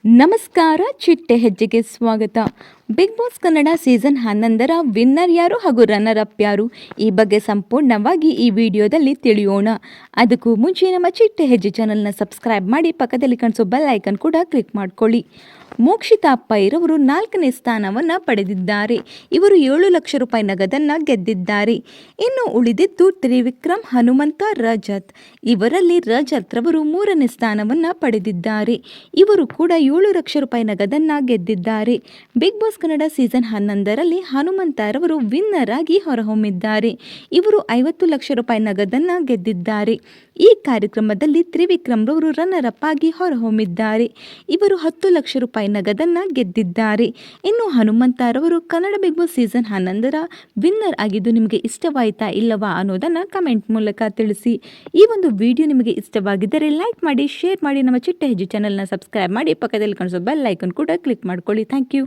ನಮಸ್ಕಾರ, ಚಿಟ್ಟೆ ಹೆಜ್ಜೆಗೆ ಸ್ವಾಗತ. ಬಿಗ್ ಬಾಸ್ ಕನ್ನಡ ಸೀಸನ್ 11ರ ವಿನ್ನರ್ ಯಾರು ಹಾಗೂ ರನ್ನರ್ ಅಪ್ ಯಾರು, ಈ ಬಗ್ಗೆ ಸಂಪೂರ್ಣವಾಗಿ ಈ ವಿಡಿಯೋದಲ್ಲಿ ತಿಳಿಯೋಣ. ಅದಕ್ಕೂ ಮುಂಚೆ ನಮ್ಮ ಚಿಟ್ಟೆ ಹೆಜ್ಜೆ ಚಾನಲ್ನ ಸಬ್ಸ್ಕ್ರೈಬ್ ಮಾಡಿ, ಪಕ್ಕದಲ್ಲಿ ಕಾಣಿಸೋ ಬೆಲ್ ಐಕನ್ ಕೂಡ ಕ್ಲಿಕ್ ಮಾಡ್ಕೊಳ್ಳಿ. ಮೋಕ್ಷಿತಾ ಪೈರವರು 4ನೇ ಸ್ಥಾನವನ್ನು ಪಡೆದಿದ್ದಾರೆ. ಇವರು 7 ಲಕ್ಷ ರೂಪಾಯಿ ನಗದನ್ನು ಗೆದ್ದಿದ್ದಾರೆ. ಇನ್ನು ಉಳಿದಿದ್ದು ತ್ರಿವಿಕ್ರಮ್, ಹನುಮಂತ, ರಜತ್. ಇವರಲ್ಲಿ ರಜತ್ ರವರು 3ನೇ ಸ್ಥಾನವನ್ನು ಪಡೆದಿದ್ದಾರೆ. ಇವರು ಕೂಡ 7 ಲಕ್ಷ ರೂಪಾಯಿ ನಗದನ್ನು ಗೆದ್ದಿದ್ದಾರೆ. ಬಿಗ್ ಬಾಸ್ ಕನ್ನಡ ಸೀಸನ್ 11ರಲ್ಲಿ ಹನುಮಂತ ರವರು ವಿನ್ನರ್ ಆಗಿ ಹೊರಹೊಮ್ಮಿದ್ದಾರೆ. ಇವರು 50 ಲಕ್ಷ ರೂಪಾಯಿ ನಗದನ್ನು ಗೆದ್ದಿದ್ದಾರೆ. ಈ ಕಾರ್ಯಕ್ರಮದಲ್ಲಿ ತ್ರಿವಿಕ್ರಮ್ ರವರು ರನ್ನರ್ ಅಪ್ ಆಗಿ ಹೊರಹೊಮ್ಮಿದ್ದಾರೆ. ಇವರು 10 ಲಕ್ಷ ರೂಪಾಯಿ ನಗದನ್ನು ಗೆದ್ದಿದ್ದಾರೆ. ಇನ್ನು ಹನುಮಂತ ರವರು ಕನ್ನಡ ಬಿಗ್ ಬಾಸ್ ಸೀಸನ್ 11ರ ವಿನ್ನರ್ ಆಗಿದ್ದು ನಿಮಗೆ ಇಷ್ಟವಾಯಿತಾ ಇಲ್ಲವಾ ಅನ್ನೋದನ್ನು ಕಮೆಂಟ್ ಮೂಲಕ ತಿಳಿಸಿ. ಈ ಒಂದು ವಿಡಿಯೋ ನಿಮಗೆ ಇಷ್ಟವಾಗಿದ್ದರೆ ಲೈಕ್ ಮಾಡಿ, ಶೇರ್ ಮಾಡಿ, ನಮ್ಮ ಚಿಟ್ಟೆ ಹೆಜ್ಜೆ ಚಾನಲ್ನ ಸಬ್ಸ್ಕ್ರೈಬ್ ಮಾಡಿ, ಪಕ್ಕದಲ್ಲಿ ಕಾಣಿಸೋ ಬೆಲ್ ಐಕನ್ ಕೂಡ ಕ್ಲಿಕ್ ಮಾಡ್ಕೊಳ್ಳಿ. Thank you.